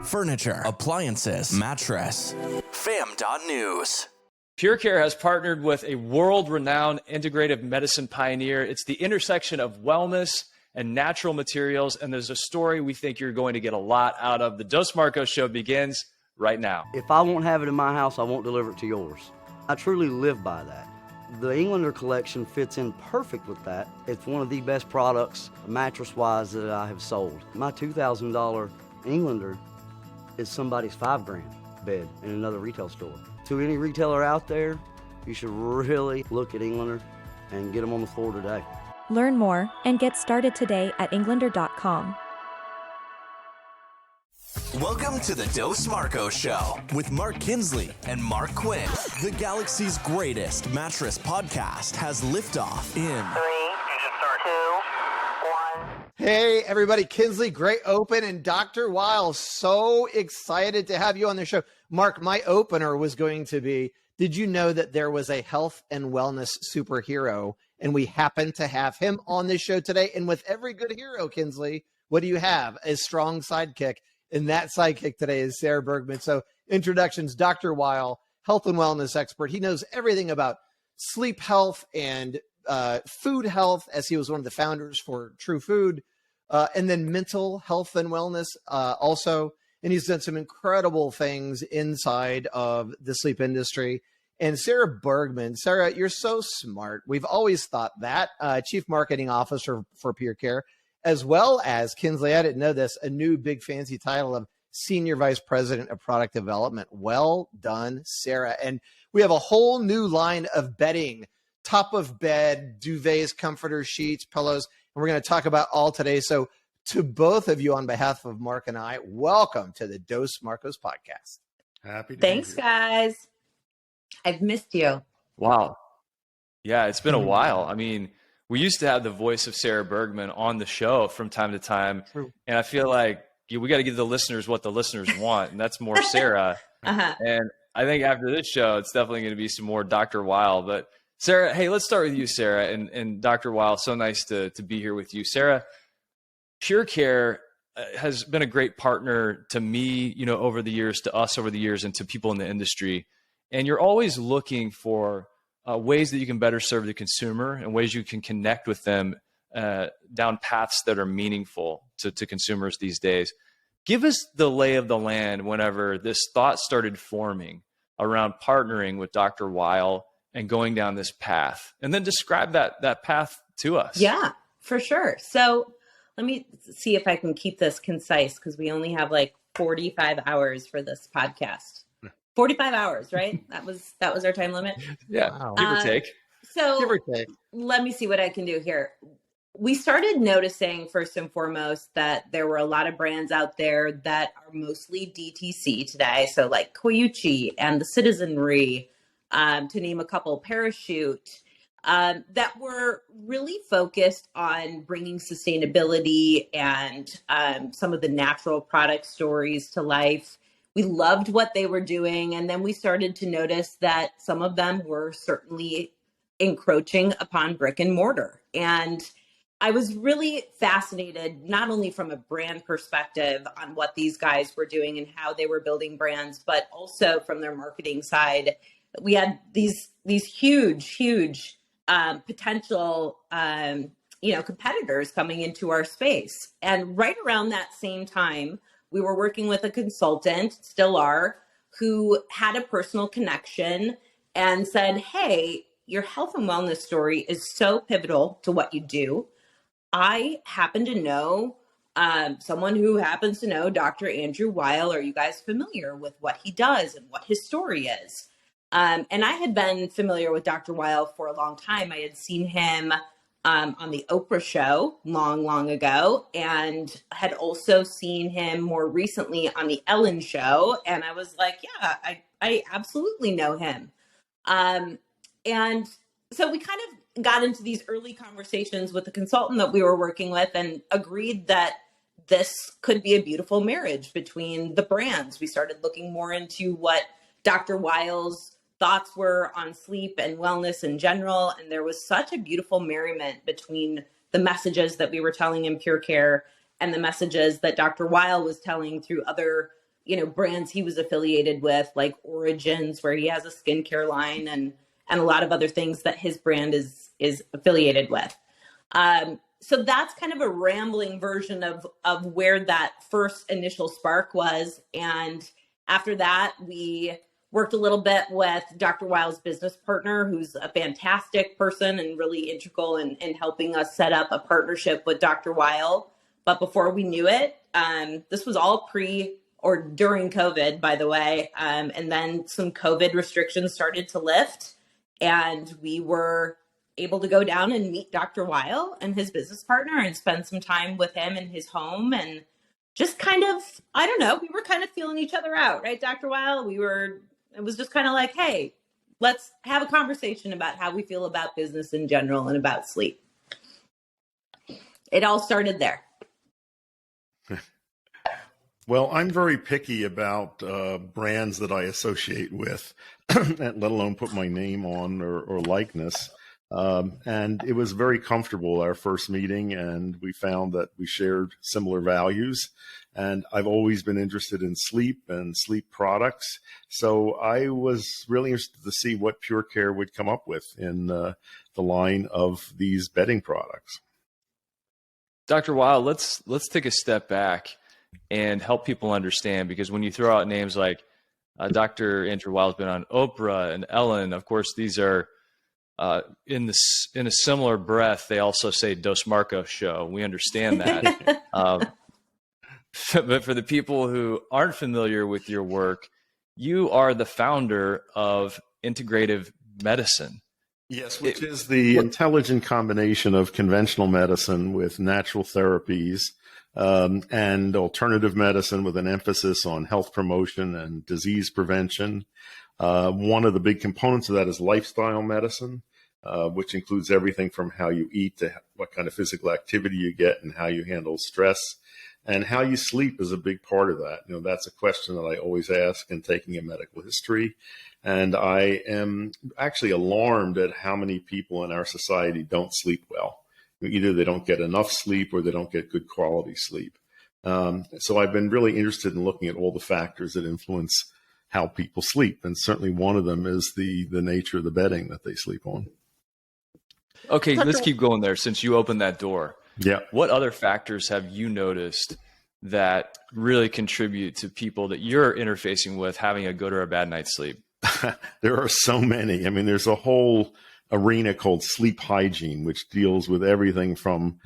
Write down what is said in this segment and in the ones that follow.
furniture, appliances, mattress. Fam.news. PureCare has partnered with a world-renowned integrative medicine pioneer. It's the intersection of wellness and natural materials, and there's a story we think you're going to get a lot out of. The Dos Marcos Show begins right now. If I won't have it in my house, I won't deliver it to yours. I truly live by that. The Englander collection fits in perfect with that. It's one of the best products, mattress-wise, that I have sold. My $2,000 Englander is somebody's $5,000 bed in another retail store. To any retailer out there, you should really look at Englander and get them on the floor today. Learn more and get started today at englander.com. Welcome to the Dos Marcos Show with Mark Kinsley and Mark Quinn. The galaxy's greatest mattress podcast has liftoff in 3, 2, 1. Hey, everybody. Kinsley, great open. And Dr. Weil, so excited to have you on the show. Mark, my opener was going to be, did you know that there was a health and wellness superhero? And we happen to have him on this show today. And with every good hero, Kinsley, what do you have? A strong sidekick. And that sidekick today is Sarah Bergman. So introductions, Dr. Weil, health and wellness expert. He knows everything about sleep health and food health, as he was one of the founders for True Food, and then mental health and wellness also. And he's done some incredible things inside of the sleep industry. And Sarah Bergman, Sarah, you're so smart. We've always thought that, Chief Marketing Officer for PureCare, as well as, Kinsley, I didn't know this, a new big fancy title of Senior Vice President of Product Development. Well done, Sarah. And we have a whole new line of bedding, top of bed, duvets, comforters, sheets, pillows, and we're going to talk about all today. So to both of you, on behalf of Mark and I, welcome to the Dos Marcos podcast. Happy to Thanks, guys. I've missed you. Wow. Yeah, it's been a while. I mean, we used to have the voice of Sarah Bergman on the show from time to time. True. And I feel like we got to give the listeners what the listeners want, and that's more Sarah. And I think after this show, it's definitely going to be some more Dr. Weil. But Sarah, hey, let's start with you, Sarah. And Dr. Weil, so nice to be here with you. Sarah, PureCare has been a great partner to me, over the years, to us over the years, and to people in the industry. And you're always looking for ways that you can better serve the consumer and ways you can connect with them down paths that are meaningful to consumers these days. Give us the lay of the land whenever this thought started forming around partnering with Dr. Weil and going down this path, and then describe that path to us. Yeah, for sure. So let me see if I can keep this concise, because we only have like 45 hours for this podcast. 45 hours, right? That was our time limit. Yeah, Wow. Give or take. So Give or take. let me see what I can do here. We started noticing, first and foremost, that there were a lot of brands out there that are mostly DTC today. So like Koyuchi and The Citizenry, to name a couple, Parachute, that were really focused on bringing sustainability and some of the natural product stories to life. We loved what they were doing. And then we started to notice that some of them were certainly encroaching upon brick and mortar. And I was really fascinated, not only from a brand perspective on what these guys were doing and how they were building brands, but also from their marketing side. We had these huge potential, competitors coming into our space. And right around that same time, we were working with a consultant, still are, who had a personal connection and said, hey, your health and wellness story is so pivotal to what you do. I happen to know someone who happens to know Dr. Andrew Weil. Are you guys familiar with what he does and what his story is? And I had been familiar with Dr. Weil for a long time. I had seen him on the Oprah show long ago, and had also seen him more recently on the Ellen show. And I was like, yeah, I absolutely know him. And so we kind of got into these early conversations with the consultant that we were working with and agreed that this could be a beautiful marriage between the brands. We started looking more into what Dr. Weil's thoughts were on sleep and wellness in general. And there was such a beautiful merriment between the messages that we were telling in PureCare and the messages that Dr. Weil was telling through other brands he was affiliated with, like Origins, where he has a skincare line, and a lot of other things that his brand is affiliated with. So that's kind of a rambling version of where that first initial spark was. And after that, we worked a little bit with Dr. Weil's business partner, who's a fantastic person and really integral in helping us set up a partnership with Dr. Weil. But before we knew it, this was all pre or during COVID, by the way. And then some COVID restrictions started to lift, and we were able to go down and meet Dr. Weil and his business partner and spend some time with him in his home, and just kind of, I don't know, we were kind of feeling each other out, right, Dr. Weil? It was just kind of like, hey, let's have a conversation about how we feel about business in general and about sleep. It all started there. Well, I'm very picky about brands that I associate with, let alone put my name on or likeness. And it was very comfortable, our first meeting, and we found that we shared similar values. And I've always been interested in sleep and sleep products. So I was really interested to see what PureCare would come up with in the line of these bedding products. Dr. Weil, let's take a step back and help people understand, because when you throw out names like Dr. Andrew Weil's been on Oprah and Ellen, of course, these are in a similar breath, they also say Dos Marcos show. We understand that. But for the people who aren't familiar with your work, you are the founder of integrative medicine. Yes, which is the intelligent combination of conventional medicine with natural therapies and alternative medicine with an emphasis on health promotion and disease prevention. One of the big components of that is lifestyle medicine, which includes everything from how you eat to what kind of physical activity you get and how you handle stress. And how you sleep is a big part of that. That's a question that I always ask in taking a medical history. And I am actually alarmed at how many people in our society don't sleep well. Either they don't get enough sleep or they don't get good quality sleep. So I've been really interested in looking at all the factors that influence how people sleep. And certainly one of them is the nature of the bedding that they sleep on. Okay, let's keep going there since you opened that door. Yeah. What other factors have you noticed that really contribute to people that you're interfacing with having a good or a bad night's sleep? There are so many. I mean, there's a whole arena called sleep hygiene, which deals with everything from,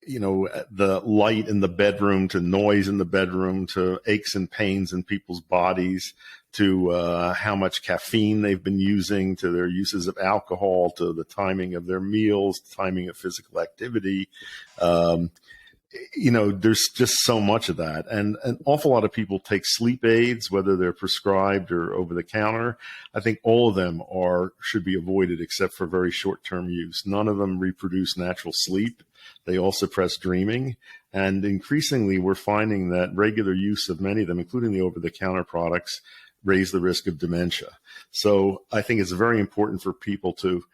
the light in the bedroom to noise in the bedroom to aches and pains in people's bodies to how much caffeine they've been using, to their uses of alcohol, to the timing of their meals, timing of physical activity. There's just so much of that. And an awful lot of people take sleep aids, whether they're prescribed or over the counter. I think all of them should be avoided except for very short-term use. None of them reproduce natural sleep. They all suppress dreaming. And increasingly, we're finding that regular use of many of them, including the over-the-counter products, raise the risk of dementia. So I think it's very important for people to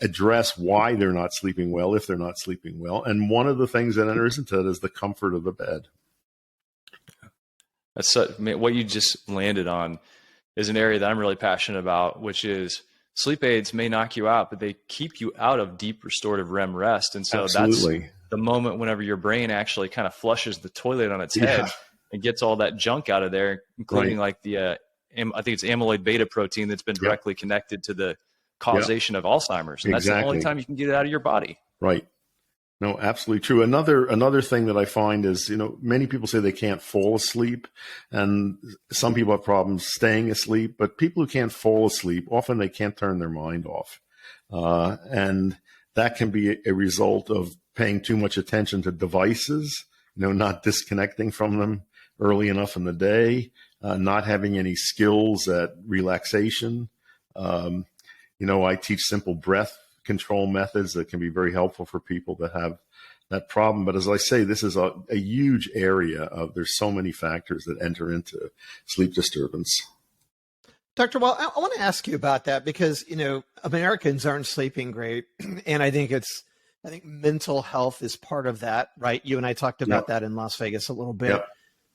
address why they're not sleeping well, if they're not sleeping well. And one of the things that enters into that is the comfort of the bed. That's what you just landed on is an area that I'm really passionate about, which is sleep aids may knock you out, but they keep you out of deep restorative REM rest. And so Absolutely. That's the moment whenever your brain actually kind of flushes the toilet on its head and gets all that junk out of there, including like the, I think it's amyloid beta protein that's been directly connected to the causation of Alzheimer's. And that's the only time you can get it out of your body. Right. No, absolutely true. Another thing that I find is, many people say they can't fall asleep, and some people have problems staying asleep, but people who can't fall asleep, often they can't turn their mind off. And that can be a result of paying too much attention to devices, not disconnecting from them early enough in the day, not having any skills at relaxation. I teach simple breath control methods that can be very helpful for people that have that problem. But as I say, this is a huge area of, there's so many factors that enter into sleep disturbance. Dr. Weil, I want to ask you about that because, Americans aren't sleeping great. And I think mental health is part of that, right? You and I talked about that in Las Vegas a little bit.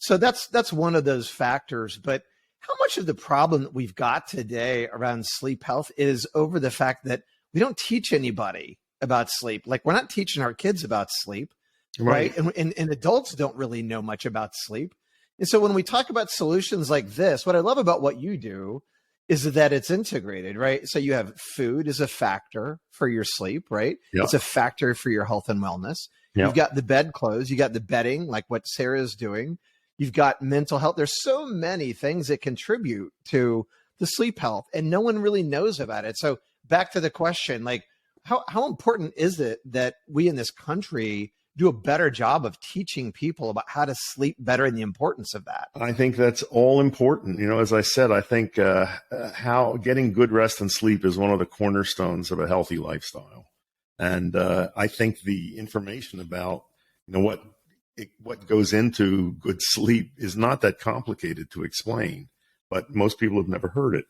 So that's one of those factors. But how much of the problem that we've got today around sleep health is over the fact that we don't teach anybody about sleep? Like, we're not teaching our kids about sleep, right? And adults don't really know much about sleep. And so when we talk about solutions like this, what I love about what you do is that it's integrated, right? So you have food as a factor for your sleep, right? Yep. It's a factor for your health and wellness. Yep. You've got the bedclothes, you got the bedding, like what Sarah is doing. You've got mental health. There's so many things that contribute to the sleep health, and no one really knows about it. So back to the question, like, how important is it that we in this country do a better job of teaching people about how to sleep better and the importance of that? I think that's all important. As I said, I think how getting good rest and sleep is one of the cornerstones of a healthy lifestyle. And I think the information about, what goes into good sleep is not that complicated to explain, but most people have never heard it.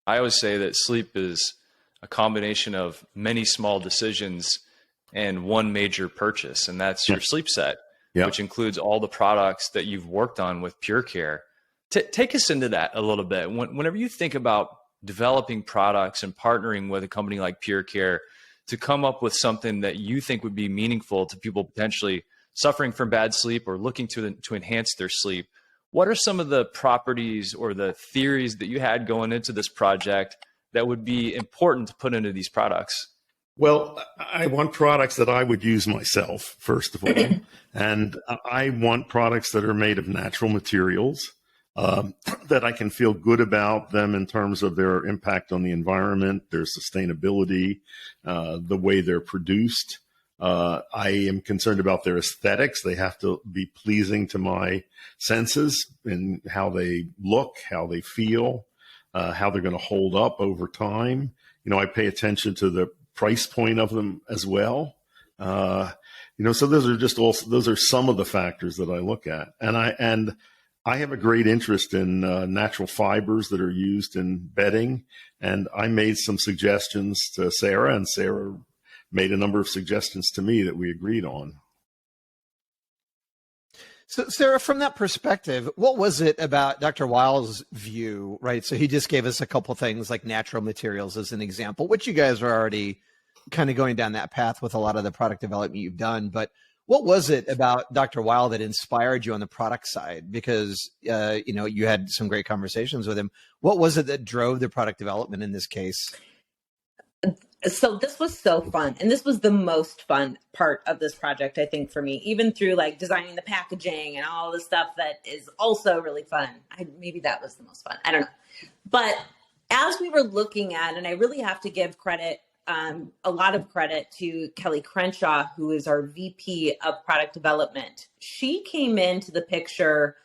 I always say that sleep is a combination of many small decisions and one major purchase, and that's your sleep set, which includes all the products that you've worked on with PureCare. Take us into that a little bit. Whenever you think about developing products and partnering with a company like PureCare to come up with something that you think would be meaningful to people potentially suffering from bad sleep or looking to enhance their sleep, what are some of the properties or the theories that you had going into this project that would be important to put into these products? Well, I want products that I would use myself, first of all. And I want products that are made of natural materials, that I can feel good about them in terms of their impact on the environment, their sustainability, the way they're produced. I am concerned about their aesthetics. They have to be pleasing to my senses in how they look, how they feel, how they're going to hold up over time. I pay attention to the price point of them as well. So those are some of the factors that I look at. And I have a great interest in natural fibers that are used in bedding. And I made some suggestions to Sarah, and Sarah made a number of suggestions to me that we agreed on. So, Sarah, from that perspective, what was it about Dr. Weil's view, right? So he just gave us a couple things like natural materials as an example, which you guys are already kind of going down that path with a lot of the product development you've done. But what was it about Dr. Weil that inspired you on the product side? Because, you had some great conversations with him. What was it that drove the product development in this case? So this was so fun. And this was the most fun part of this project, I think, for me, even through like designing the packaging and all the stuff that is also really fun. Maybe that was the most fun. I don't know. But as we were looking at, and I really have to give credit, a lot of credit to Kelly Crenshaw, who is our VP of product development. She came into the picture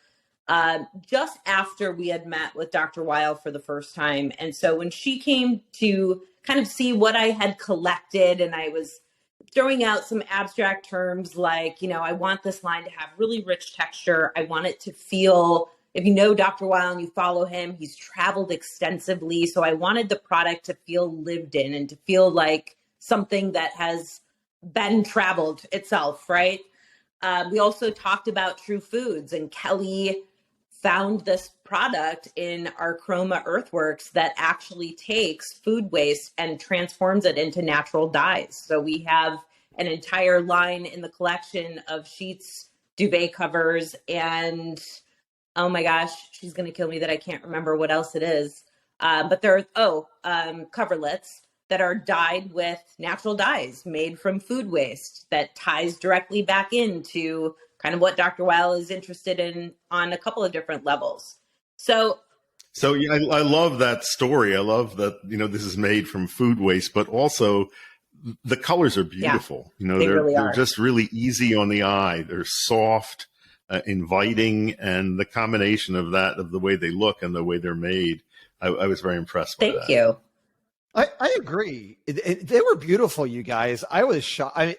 just after we had met with Dr. Weil for the first time. And so when she came to kind of see what I had collected, and I was throwing out some abstract terms like, I want this line to have really rich texture. I want it to feel, if you know Dr. Weil and you follow him, he's traveled extensively. So I wanted the product to feel lived in and to feel like something that has been traveled itself, right? We also talked about true foods, and Kelly found this product in our Chroma Earthworks that actually takes food waste and transforms it into natural dyes. So we have an entire line in the collection of sheets, duvet covers, and oh my gosh, she's going to kill me that I can't remember what else it is. But there are, coverlets that are dyed with natural dyes made from food waste that ties directly back into kind of what Dr. Weil is interested in on a couple of different levels. So yeah, I love that story. I love that, this is made from food waste, but also the colors are beautiful. Yeah, they're just really easy on the eye. They're soft, inviting, and the combination of the way they look and the way they're made, I was very impressed by that. Thank you. I agree. They were beautiful, you guys. I was shocked.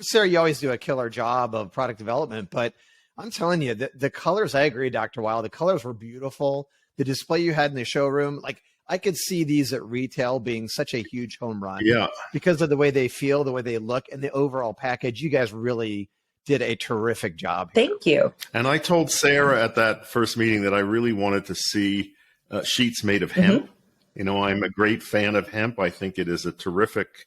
Sarah, you always do a killer job of product development, but I'm telling you, the colors, I agree, Dr. Weil, the colors were beautiful. The display you had in the showroom, like I could see these at retail being such a huge home run. Yeah. Because of the way they feel, the way they look, and the overall package. You guys really did a terrific job here. Thank you. And I told Sarah at that first meeting that I really wanted to see sheets made of hemp. You know, I'm a great fan of hemp. I think it is a terrific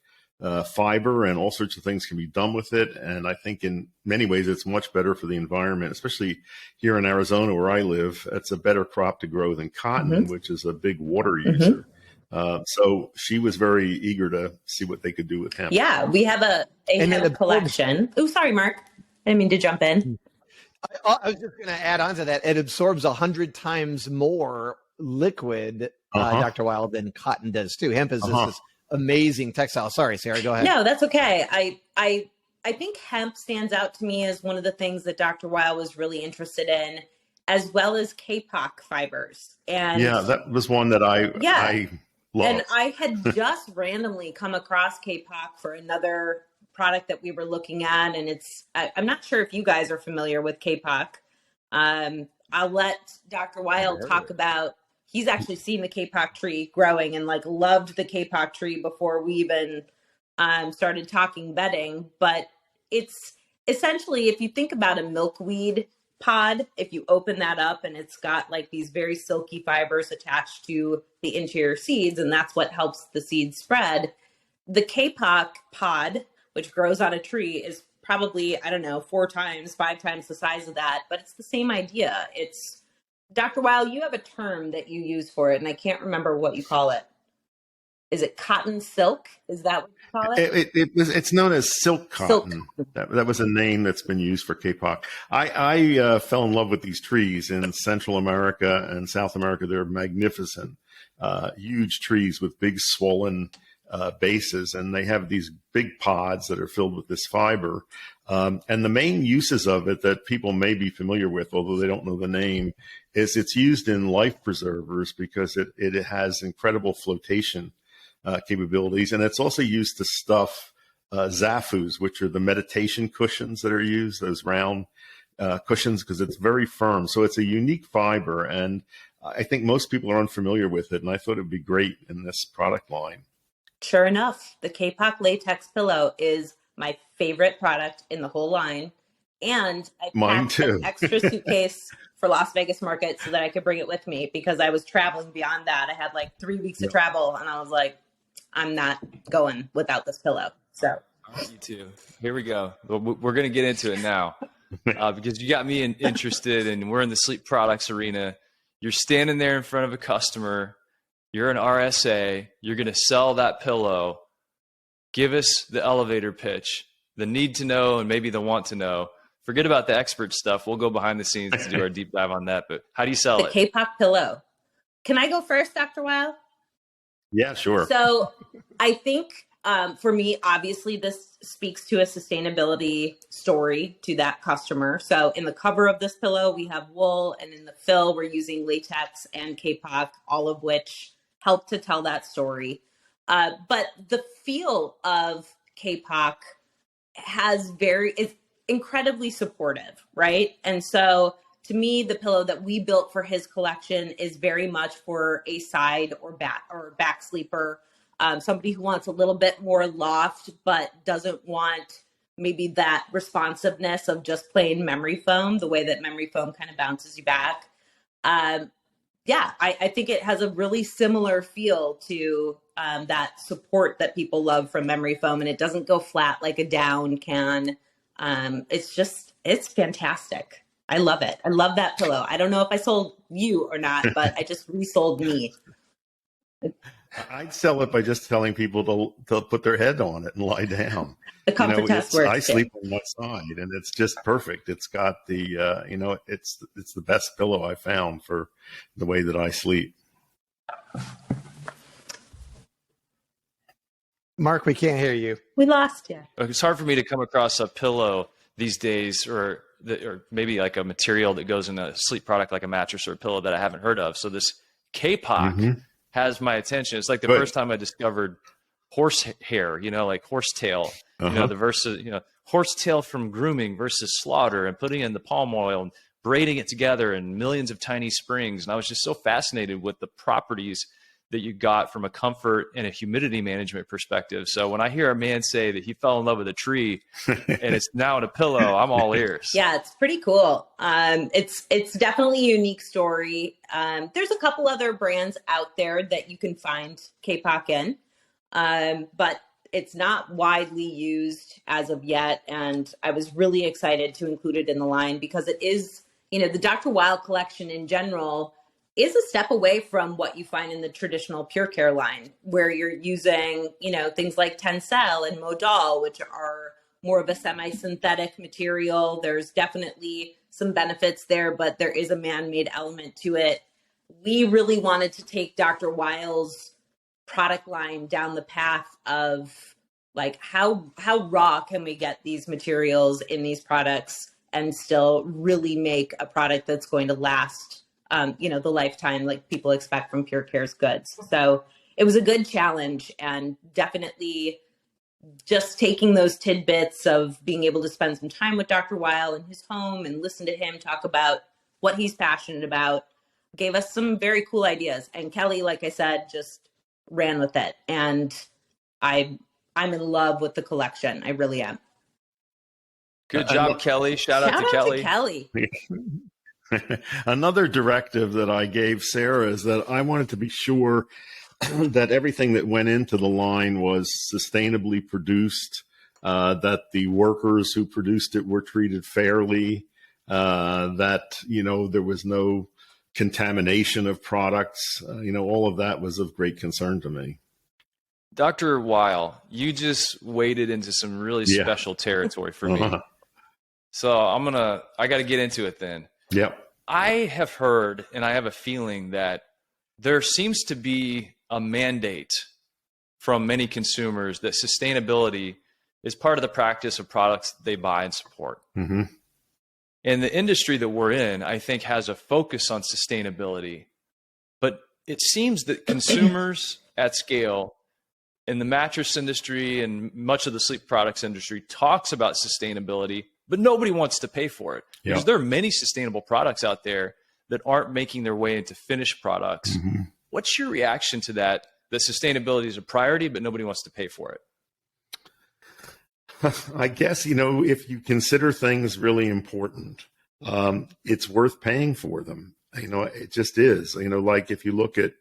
fiber, and all sorts of things can be done with it. And I think in many ways it's much better for the environment, especially here in Arizona where I live. It's a better crop to grow than cotton, which is a big water user. So she was very eager to see what they could do with hemp. Yeah, we have a hemp collection. Oh, sorry, Mark. I didn't mean to jump in. I was just going to add on to that. It absorbs 100 times more liquid, Dr. Weil, than cotton does too. Hemp is just this amazing textile. Sorry, Sarah, go ahead. No, that's okay. I think hemp stands out to me as one of the things that Dr. Weil was really interested in, as well as Kapok fibers. And yeah, that was one that I loved. And I had just randomly come across Kapok for another product that we were looking at. And I'm not sure if you guys are familiar with Kapok. I'll let Dr. Weil talk about, he's actually seen the Kapok tree growing and like loved the Kapok tree before we even started talking bedding. But it's essentially, if you think about a milkweed pod, if you open that up and it's got like these very silky fibers attached to the interior seeds, and that's what helps the seeds spread. The Kapok pod, which grows on a tree, is probably, I don't know, 4 times, 5 times the size of that, but it's the same idea. It's, Dr. Weil, you have a term that you use for it, and I can't remember what you call it. Is it cotton silk? Is that what you call it? It's known as silk cotton. That was a name that's been used for Kapok. I fell in love with these trees in Central America and South America. They're magnificent, huge trees with big swollen bases, and they have these big pods that are filled with this fiber. And the main uses of it that people may be familiar with, although they don't know the name, is it's used in life preservers because it has incredible flotation capabilities. And it's also used to stuff zafus, which are the meditation cushions that are used, those round cushions, because it's very firm. So it's a unique fiber. And I think most people are unfamiliar with it. And I thought it would be great in this product line. Sure enough, the Kapok latex pillow is my favorite product in the whole line. And I packed an extra suitcase for Las Vegas market so that I could bring it with me because I was traveling beyond that. I had like 3 weeks of travel and I was like, I'm not going without this pillow. So you too. Here we go. We're going to get into it now because you got me interested, and we're in the sleep products arena. You're standing there in front of a customer. You're an RSA. You're going to sell that pillow. Give us the elevator pitch, the need to know, and maybe the want to know. Forget about the expert stuff. We'll go behind the scenes to do our deep dive on that. But how do you sell it? The Kapok pillow. Can I go first, Dr. Weil? Yeah, sure. So I think for me, obviously, this speaks to a sustainability story to that customer. So in the cover of this pillow, we have wool, and in the fill, we're using latex and Kapok, all of which help to tell that story. But the feel of Kapok is incredibly supportive, right? And so to me, the pillow that we built for his collection is very much for a side or back sleeper, somebody who wants a little bit more loft, but doesn't want maybe that responsiveness of just plain memory foam, the way that memory foam kind of bounces you back. I think it has a really similar feel to that support that people love from memory foam, and it doesn't go flat like a down can. It's fantastic. I love it. I love that pillow. I don't know if I sold you or not, but I just resold me. I'd sell it by just telling people to put their head on it and lie down. The comfort test works. I sleep on one side, and it's just perfect. It's got the, it's the best pillow I found for the way that I sleep. Mark, we can't hear you. We lost you. It's hard for me to come across a pillow these days, or maybe like a material that goes in a sleep product like a mattress or a pillow that I haven't heard of. So this Kapok has my attention. It's like the first time I discovered horse hair, like horsetail, the versus, horsetail from grooming versus slaughter, and putting in the palm oil and braiding it together in millions of tiny springs. And I was just so fascinated with the properties that you got from a comfort and a humidity management perspective. So when I hear a man say that he fell in love with a tree and it's now in a pillow, I'm all ears. Yeah, it's pretty cool. It's definitely a unique story. There's a couple other brands out there that you can find K-Pop in, but it's not widely used as of yet. And I was really excited to include it in the line because it is, the Dr. Weil collection in general is a step away from what you find in the traditional PureCare line, where you're using, things like Tencel and Modal, which are more of a semi-synthetic material. There's definitely some benefits there, but there is a man-made element to it. We really wanted to take Dr. Weil's product line down the path of like how raw can we get these materials in these products and still really make a product that's going to last the lifetime like people expect from PureCare's goods. So it was a good challenge, and definitely just taking those tidbits of being able to spend some time with Dr. Weil in his home and listen to him talk about what he's passionate about gave us some very cool ideas. And Kelly, like I said, just ran with it. And I'm in love with the collection. I really am. Good job, Kelly. Shout out to Kelly. Another directive that I gave Sarah is that I wanted to be sure that everything that went into the line was sustainably produced, that the workers who produced it were treated fairly, that, there was no contamination of products. All of that was of great concern to me. Dr. Weil, you just waded into some really special territory for me. So I got to get into it then. Yep. I have heard, and I have a feeling that there seems to be a mandate from many consumers that sustainability is part of the practice of products they buy and support. Mm-hmm. And the industry that we're in, I think, has a focus on sustainability. But it seems that consumers at scale in the mattress industry and much of the sleep products industry talks about sustainability, but nobody wants to pay for it. Yep. Because there are many sustainable products out there that aren't making their way into finished products. Mm-hmm. What's your reaction to that sustainability is a priority, but nobody wants to pay for it? I guess, if you consider things really important, it's worth paying for them. It just is. Like if you look at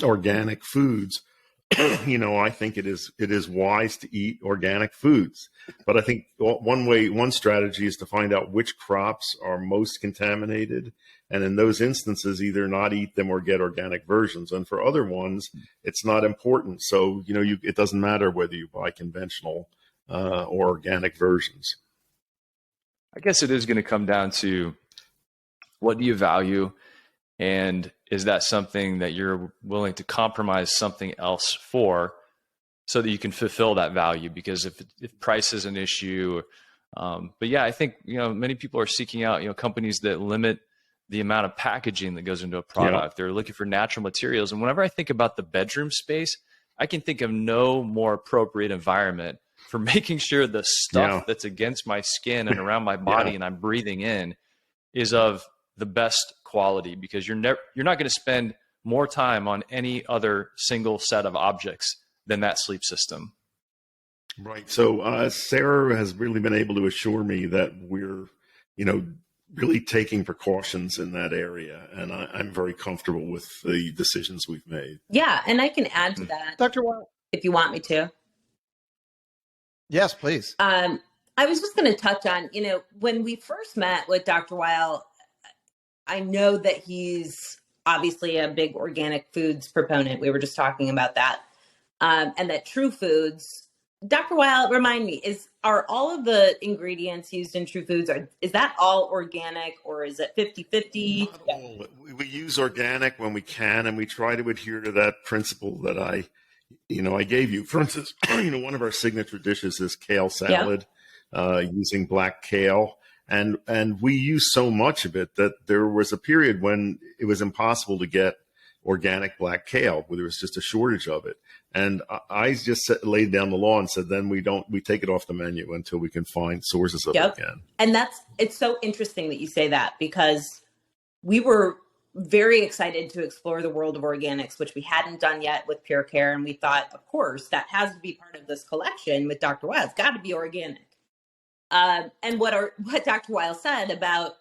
organic foods, I think it is wise to eat organic foods. But I think one strategy is to find out which crops are most contaminated, and in those instances, either not eat them or get organic versions. And for other ones, it's not important. So, it doesn't matter whether you buy conventional or organic versions. I guess it is going to come down to what do you value, and is that something that you're willing to compromise something else for so that you can fulfill that value? Because if price is an issue, but yeah, I think, many people are seeking out, companies that limit the amount of packaging that goes into a product. Yeah. They're looking for natural materials. And whenever I think about the bedroom space, I can think of no more appropriate environment for making sure the stuff that's against my skin and around my body and I'm breathing in is of the best quality, because you're not going to spend more time on any other single set of objects than that sleep system. Right. So Sarah has really been able to assure me that we're, really taking precautions in that area. And I'm very comfortable with the decisions we've made. Yeah. And I can add to that, Dr. Weil, if you want me to. Yes, please. I was just going to touch on, when we first met with Dr. Weil, I know that he's obviously a big organic foods proponent. We were just talking about that. And that True Foods, Dr. Weil, remind me, are all of the ingredients used in True Foods, is that all organic, or is it 50-50? Not all. We use organic when we can, and we try to adhere to that principle that I gave you. For instance, one of our signature dishes is kale salad, using black kale. And we use so much of it that there was a period when it was impossible to get organic black kale, where there was just a shortage of it. And I just laid down the law and said, then we take it off the menu until we can find sources of it again. And it's so interesting that you say that, because we were very excited to explore the world of organics, which we hadn't done yet with PureCare. And we thought, of course, that has to be part of this collection with Dr. Weil. It's got to be organic. And what Dr. Weil said about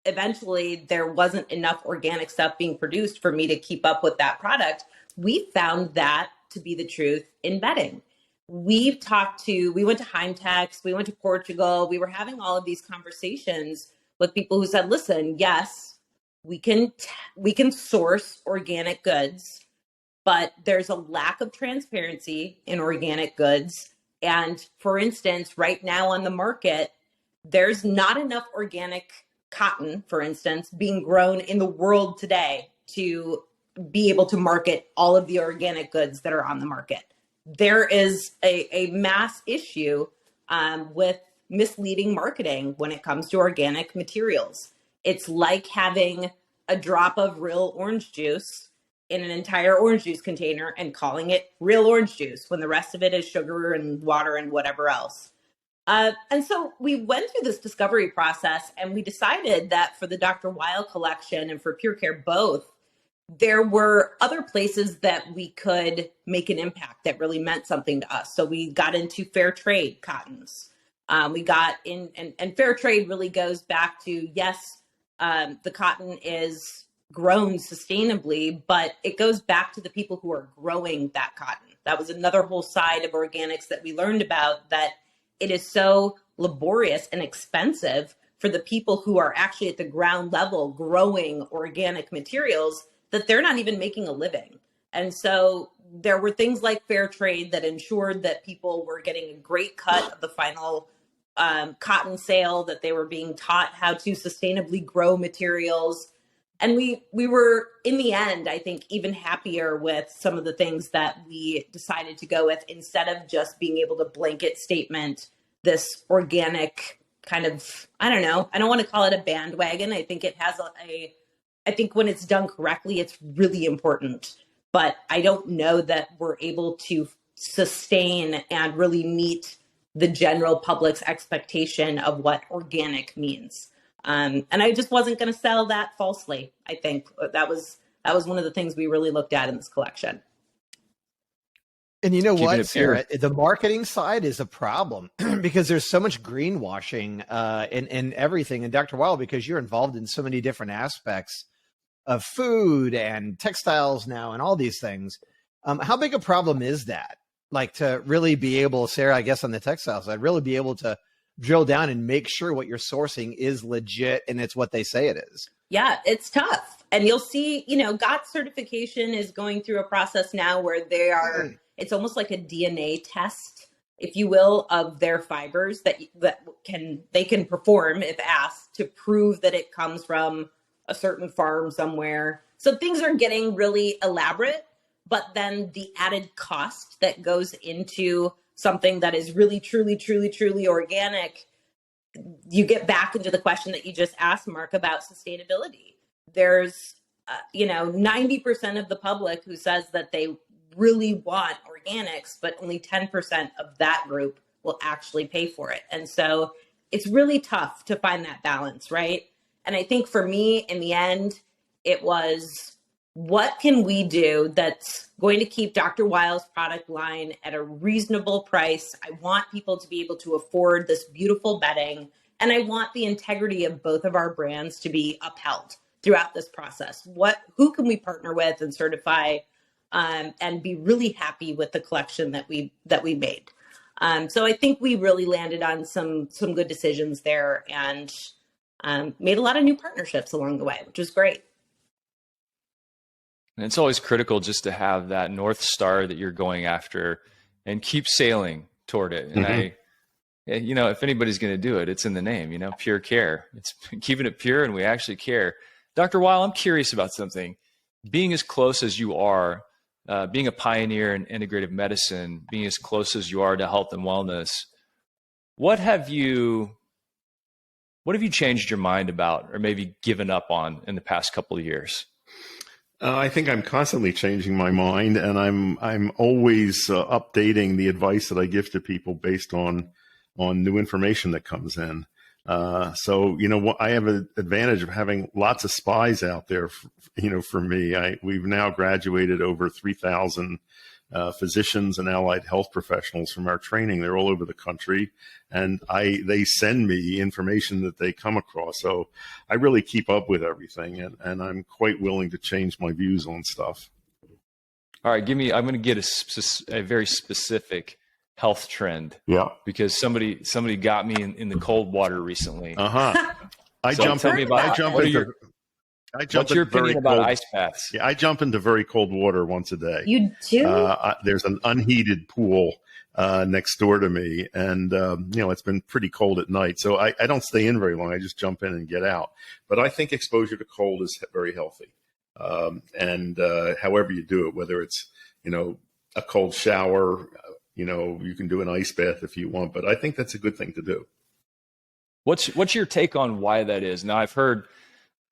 eventually there wasn't enough organic stuff being produced for me to keep up with that product. We found that to be the truth in bedding. We went to Heimtex, we went to Portugal. We were having all of these conversations with people who said, listen, yes, we can source organic goods, but there's a lack of transparency in organic goods. And for instance, right now on the market, there's not enough organic cotton, for instance, being grown in the world today to be able to market all of the organic goods that are on the market. There is a mass issue with misleading marketing when it comes to organic materials. It's like having a drop of real orange juice in an entire orange juice container and calling it real orange juice when the rest of it is sugar and water and whatever else. And so we went through this discovery process and we decided that for the Dr. Weil collection and for PureCare both, there were other places that we could make an impact that really meant something to us. So we got into fair trade cottons. We got in, and fair trade really goes back to, yes, the cotton is grown sustainably, but it goes back to the people who are growing that cotton. That was another whole side of organics that we learned about, that it is so laborious and expensive for the people who are actually at the ground level growing organic materials that they're not even making a living. And so there were things like fair trade that ensured that people were getting a great cut of the final cotton sale, that they were being taught how to sustainably grow materials. And we were, in the end, I think, even happier with some of the things that we decided to go with, instead of just being able to blanket statement this organic kind of, I don't know, I don't want to call it a bandwagon. I think it has I think when it's done correctly, it's really important. But I don't know that we're able to sustain and really meet the general public's expectation of what organic means. And I just wasn't going to sell that falsely. I think that was one of the things we really looked at in this collection. And you know what, Sarah, the marketing side is a problem because there's so much greenwashing in everything. And Dr. Weil, because you're involved in so many different aspects of food and textiles now and all these things, how big a problem is that? Like, to really be able, Sarah, I guess on the textile side, really be able to drill down and make sure what you're sourcing is legit and it's what they say it is. Yeah, it's tough. And you'll see, GOTS certification is going through a process now where it's almost like a DNA test, if you will, of their fibers that they can perform if asked to prove that it comes from a certain farm somewhere. So things are getting really elaborate, but then the added cost that goes into something that is really, truly, truly, truly organic, you get back into the question that you just asked, Mark, about sustainability. There's, 90% of the public who says that they really want organics, but only 10% of that group will actually pay for it. And so it's really tough to find that balance, right? And I think for me, in the end, it was, what can we do that's going to keep Dr. Weil's product line at a reasonable price? I want people to be able to afford this beautiful bedding, and I want the integrity of both of our brands to be upheld throughout this process. Who can we partner with and certify, and be really happy with the collection that we made? So I think we really landed on some good decisions there, and made a lot of new partnerships along the way, which is great. And it's always critical just to have that North Star that you're going after and keep sailing toward it. And if anybody's going to do it, it's in the name, PureCare. It's keeping it pure, and we actually care. Dr. Weil, I'm curious about something. Being as close as you are, being a pioneer in integrative medicine, being as close as you are to health and wellness, what have you changed your mind about, or maybe given up on in the past couple of years? I think I'm constantly changing my mind, and I'm always updating the advice that I give to people based on new information that comes in. So, I have an advantage of having lots of spies out there, for me. We've now graduated over 3,000 physicians and allied health professionals from our training. They're all over the country, and they send me information that they come across. So I really keep up with everything, and I'm quite willing to change my views on stuff. All right, I'm going to get a very specific health trend. Yeah. Because somebody got me in the cold water recently. What's your opinion about ice baths? Yeah, I jump into very cold water once a day. You do? There's an unheated pool next door to me, and it's been pretty cold at night, so I don't stay in very long. I just jump in and get out. But I think exposure to cold is very healthy, and however you do it, whether it's a cold shower, you can do an ice bath if you want, but I think that's a good thing to do. What's your take on why that is? Now, I've heard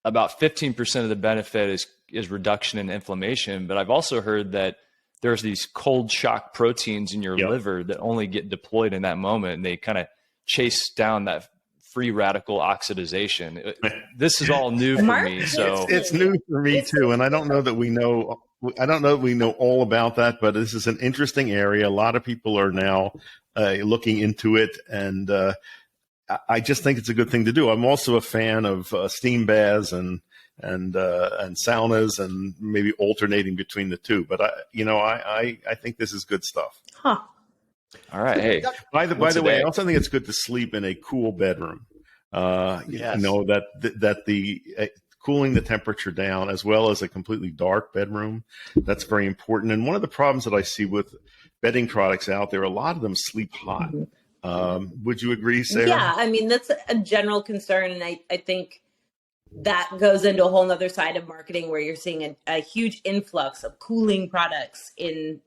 about 15% of the benefit is reduction in inflammation, but I've also heard that there's these cold shock proteins in your liver that only get deployed in that moment, and they kind of chase down that free radical oxidization. This is all new for me. So it's new for me too, and I don't know that we know all about that, but this is an interesting area. A lot of people are now looking into it, and I just think it's a good thing to do. I'm also a fan of steam baths and saunas, and maybe alternating between the two. But I think this is good stuff. Huh. All right. Hey, by the way, I also think it's good to sleep in a cool bedroom. Yes. That the cooling the temperature down, as well as a completely dark bedroom, that's very important. And one of the problems that I see with bedding products out there, a lot of them sleep hot. Would you agree, Sarah? Yeah, I mean, that's a general concern. And I think that goes into a whole nother side of marketing, where you're seeing a huge influx of cooling products in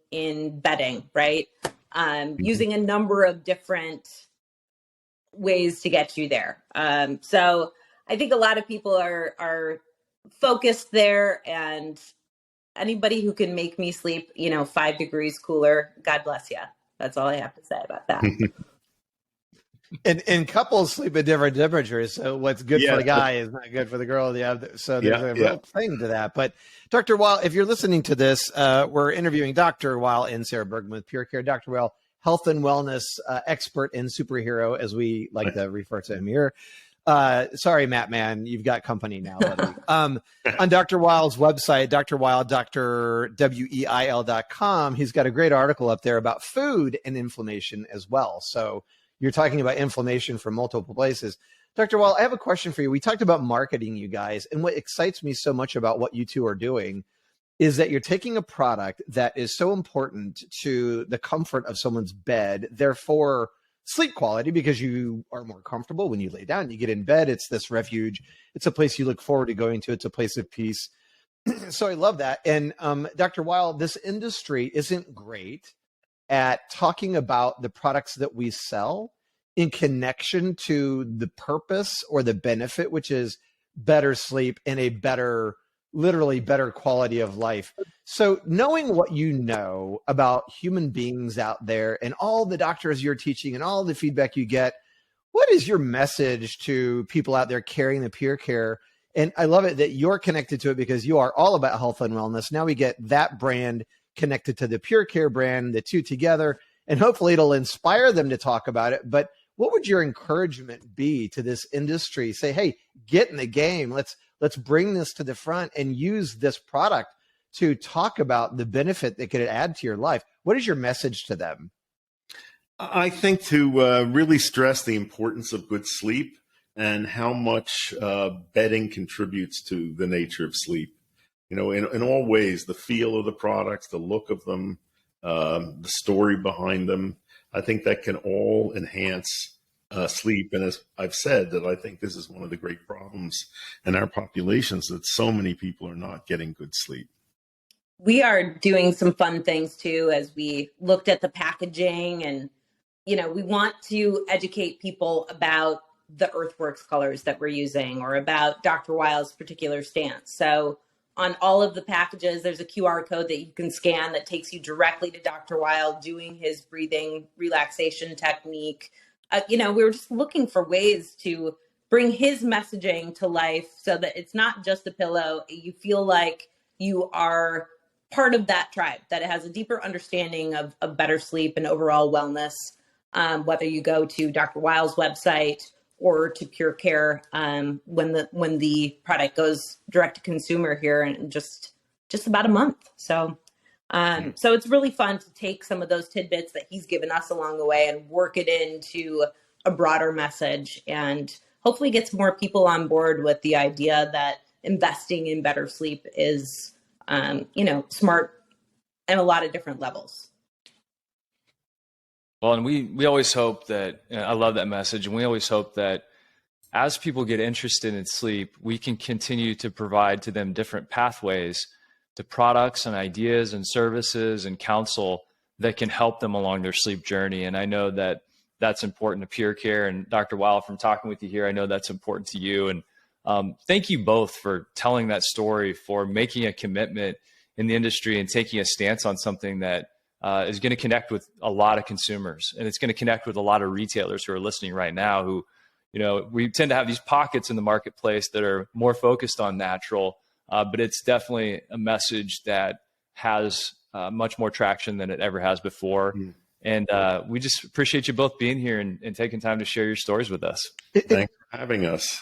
bedding, right? Using a number of different ways to get you there. So I think a lot of people are focused there, and anybody who can make me sleep, 5 degrees cooler, God bless you. That's all I have to say about that. And couples sleep at different temperatures. So what's good for the guy is not good for the girl. So there's a real thing to that. But Dr. Weil, if you're listening to this, we're interviewing Dr. Weil and Sarah Bergman with PureCare. Dr. Weil, health and wellness expert and superhero, as we like to refer to him here. Sorry, Matt, man, you've got company now, buddy. On Dr. Weil's website, Dr. Weil, drweil.com, he's got a great article up there about food and inflammation as well. So you're talking about inflammation from multiple places. Dr. Weil, I have a question for you. We talked about marketing, you guys, and what excites me so much about what you two are doing is that you're taking a product that is so important to the comfort of someone's bed, therefore sleep quality, because you are more comfortable when you lay down, you get in bed. It's this refuge. It's a place you look forward to going to. It's a place of peace. So I love that. And Dr. Weil, this industry isn't great at talking about the products that we sell in connection to the purpose or the benefit, which is better sleep and a literally better quality of life. So knowing what you know about human beings out there and all the doctors you're teaching and all the feedback you get, what is your message to people out there carrying the PureCare? And I love it that you're connected to it, because you are all about health and wellness. Now we get that brand connected to the PureCare brand, the two together, and hopefully it'll inspire them to talk about it. But what would your encouragement be to this industry? Say, hey, get in the game. Let's bring this to the front and use this product to talk about the benefit that could add to your life. What is your message to them? I think to really stress the importance of good sleep and how much bedding contributes to the nature of sleep. In all ways, the feel of the products, the look of them, the story behind them, I think that can all enhance sleep. And as I've said, that I think this is one of the great problems in our populations, that so many people are not getting good sleep. We are doing some fun things too, as we looked at the packaging, and, we want to educate people about the Earthworks colors that we're using, or about Dr. Weil's particular stance. So on all of the packages, there's a QR code that you can scan that takes you directly to Dr. Weil doing his breathing relaxation technique, we were just looking for ways to bring his messaging to life so that it's not just a pillow. You feel like you are part of that tribe, that it has a deeper understanding of better sleep and overall wellness. Whether you go to Dr. Weil's website or to PureCare, when the product goes direct to consumer here in just about a month. So it's really fun to take some of those tidbits that he's given us along the way and work it into a broader message, and hopefully gets more people on board with the idea that investing in better sleep is, smart in a lot of different levels. Well, and we always hope that, I love that message, and we always hope that as people get interested in sleep, we can continue to provide to them different pathways to products and ideas and services and counsel that can help them along their sleep journey. And I know that that's important to PureCare, and Dr. Weil, from talking with you here, I know that's important to you. And thank you both for telling that story, for making a commitment in the industry and taking a stance on something that is going to connect with a lot of consumers, and it's going to connect with a lot of retailers who are listening right now who, we tend to have these pockets in the marketplace that are more focused on natural, but it's definitely a message that has much more traction than it ever has before. And we just appreciate you both being here and taking time to share your stories with us. Thanks for having us.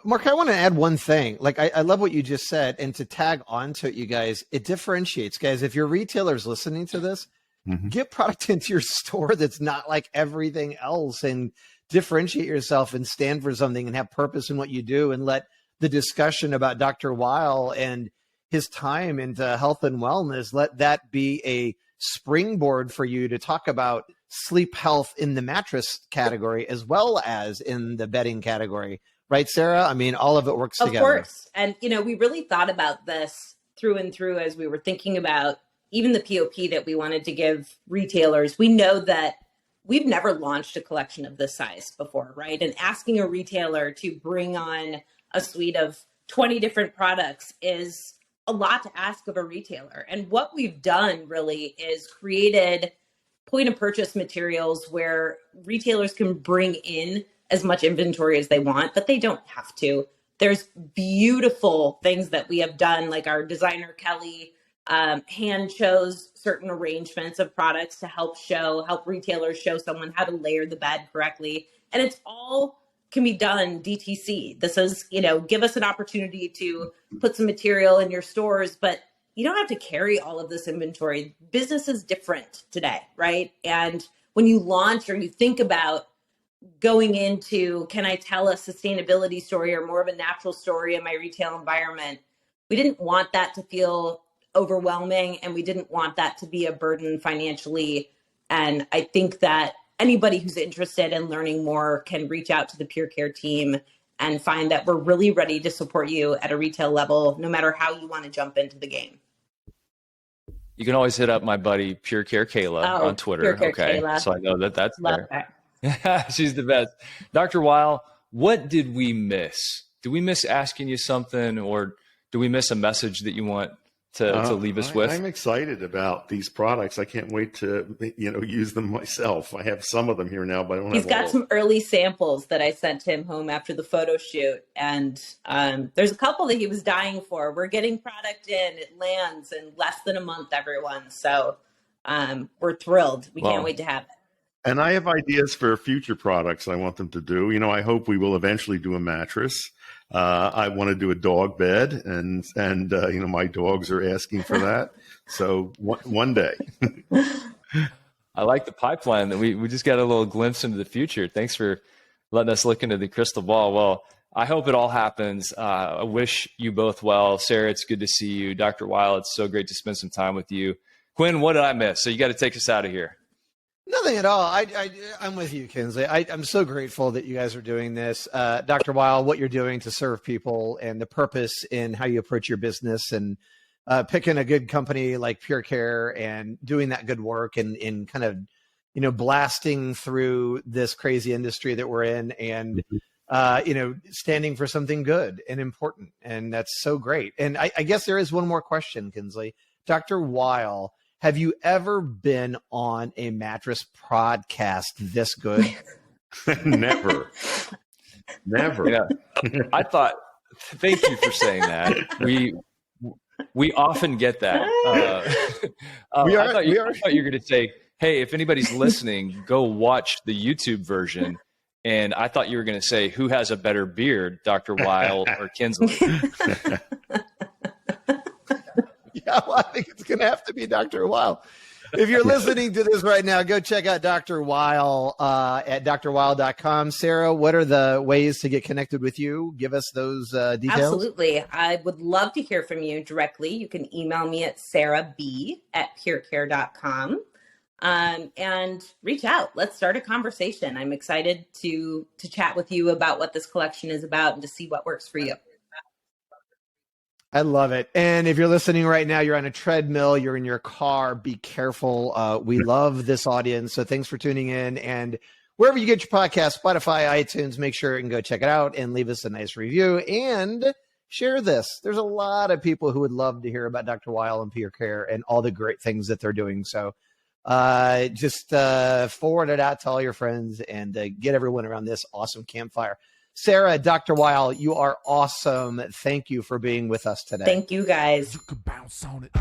Mark, I want to add one thing. Like, I love what you just said. And to tag on to it, you guys, it differentiates. Guys, if your retailer's listening to this, get product into your store that's not like everything else, and differentiate yourself and stand for something and have purpose in what you do, and let the discussion about Dr. Weil and his time into health and wellness, let that be a springboard for you to talk about sleep health in the mattress category as well as in the bedding category. Right, Sarah? I mean, all of it works together. Of course. And, we really thought about this through and through as we were thinking about even the POP that we wanted to give retailers. We know that we've never launched a collection of this size before, right? And asking a retailer to bring on a suite of 20 different products is a lot to ask of a retailer. And what we've done really is created point of purchase materials where retailers can bring in as much inventory as they want, but they don't have to. There's beautiful things that we have done, like our designer Kelly hand chose certain arrangements of products to help retailers show someone how to layer the bed correctly. And it's all can be done DTC. This is, give us an opportunity to put some material in your stores, but you don't have to carry all of this inventory. Business is different today, right? And when you launch or you think about going into, can I tell a sustainability story or more of a natural story in my retail environment? We didn't want that to feel overwhelming, and we didn't want that to be a burden financially. And I think that anybody who's interested in learning more can reach out to the PureCare team and find that we're really ready to support you at a retail level, no matter how you want to jump into the game. You can always hit up my buddy PureCare Kayla on Twitter. PureCare okay, Kayla. So I know that that's Love there. She's the best. Dr. Weil, what did we miss? Did we miss asking you something, or do we miss a message that you want to leave us with? I'm excited about these products. I can't wait to use them myself. I have some of them here now, but I don't He's have got all some early samples that I sent him home after the photo shoot, and there's a couple that he was dying for. We're getting product in. It lands in less than a month, everyone. So we're thrilled. We can't wait to have it. And I have ideas for future products I want them to do. I hope we will eventually do a mattress. I want to do a dog bed, and my dogs are asking for that. So one day. I like the pipeline that we just got a little glimpse into the future. Thanks for letting us look into the crystal ball. Well, I hope it all happens. I wish you both well. Sarah, it's good to see you. Dr. Weil, it's so great to spend some time with you. Quinn, what did I miss? So you got to take us out of here. Nothing at all. I'm with you, Kinsley. I'm so grateful that you guys are doing this. Dr. Weil, what you're doing to serve people and the purpose in how you approach your business, and picking a good company like PureCare and doing that good work and kind of, blasting through this crazy industry that we're in, and, standing for something good and important. And that's so great. And I guess there is one more question, Kinsley. Dr. Weil, have you ever been on a mattress podcast this good? Never. Yeah. I thought, thank you for saying that. We often get that. I thought you were going to say, hey, if anybody's listening, go watch the YouTube version. And I thought you were going to say, who has a better beard, Dr. Weil or Kinsley? Yeah, well, I think it's going to have to be Dr. Weil. If you're listening to this right now, go check out Dr. Weil at drweil.com. Sarah, what are the ways to get connected with you? Give us those details. Absolutely. I would love to hear from you directly. You can email me at sarahb@purecare.com and reach out. Let's start a conversation. I'm excited to chat with you about what this collection is about and to see what works for you. I love it. And if you're listening right now, you're on a treadmill, you're in your car, be careful. We love this audience. So thanks for tuning in. And wherever you get your podcast, Spotify, iTunes, make sure you can go check it out and leave us a nice review and share this. There's a lot of people who would love to hear about Dr. Weil and PureCare and all the great things that they're doing. So just forward it out to all your friends and get everyone around this awesome campfire. Sarah, Dr. Weil, you are awesome. Thank you for being with us today. Thank you, guys. You can bounce on it.